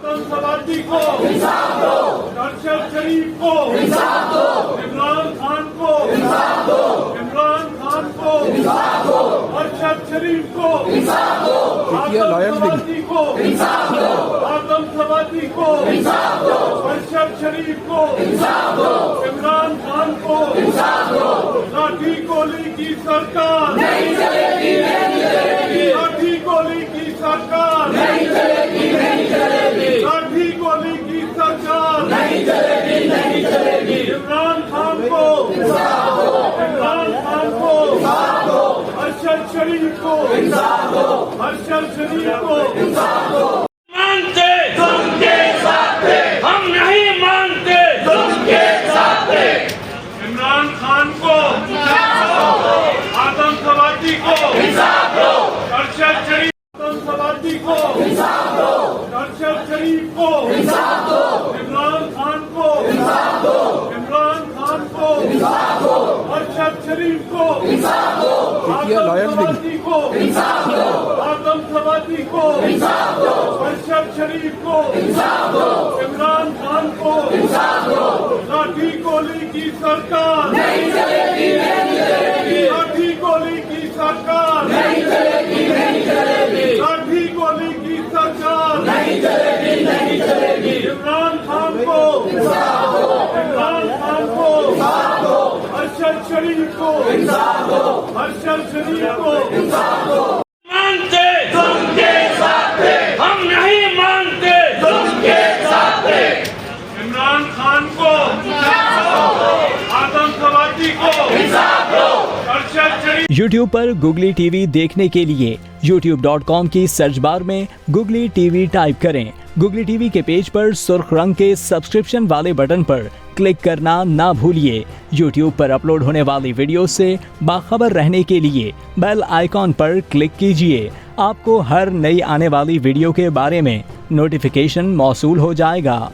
समाजी को इंसाफ दो, अरशद शरीफ को इंसाफ दो, इमरान खान को इंसाफ दो, इमरान खान को इंसाफ दो, अरशद शरीफ को इंसाफ दो, आदम समाजी को इंसाफ दो, आदम समाजी को इंसाफ दो, अरशद शरीफ को इंसाफ दो, इमरान खान को इंसाफ दो। लाठी गोली की सरकार नहीं चलेगी, नहीं चलेगी। लाठी गोली की सरकार नहीं चलेगी, नहीं चलेगी। लाठी गोली की सरकार नहीं चलेगी, नहीं चलेगी। इमरान खान को इंसाफ दो, इमरान खान को इंसाफ दो, अरशद शरीफ को इंसाफ दो, अरशद शरीफ को इंसाफ दो। मानते तुम के साथ थे, हम नहीं मानते तुम के साथ थे। इमरान खान को आदम समाजी को इंसाफ दो, अरशद शरीफ समाजी को इंसाफ दो, अरशद शरीफ को इंसाफ दो, इमरान खान को इंसाफ दो, इमरान खान को इंसाफ दो, अरशद शरीफ को इंसाफ दो, आदम समाजी को इंसाफ दो, आदम समाजी को इंसाफ दो, अरशद शरीफ को इंसाफ दो, इमरान खान को इंसाफ दो। लाठी गोली की सरकार नहीं चलेगी, नहीं चलेगी। लाठी गोली की सरकार नहीं चलेगी, नहीं चलेगी। लाठी गोली की सरकार नहीं चलेगी, नहीं चलेगी। इमरान खान को इंसाफ दो, इमरान खान को इंसाफ दो, अरशद शरीफ को इंसाफ दो, अरशद शरीफ को इंसाफ दो। मानते तुम के साथ थे, हम नहीं मानते तुम के साथ थे। इमरान खान को आदम समाजी को इंसाफ दो। अरशद शरीफ। YouTube पर Googly TV देखने के लिए youtube.com की सर्च बार में Googly TV टाइप करें। Googly TV के पेज पर सुर्ख रंग के सब्सक्रिप्शन वाले बटन पर क्लिक करना ना भूलिए। YouTube पर अपलोड होने वाली वीडियो से बाखबर रहने के लिए बेल आइकॉन पर क्लिक कीजिए। आपको हर नई आने वाली वीडियो के बारे में नोटिफिकेशन मौसूल हो जाएगा।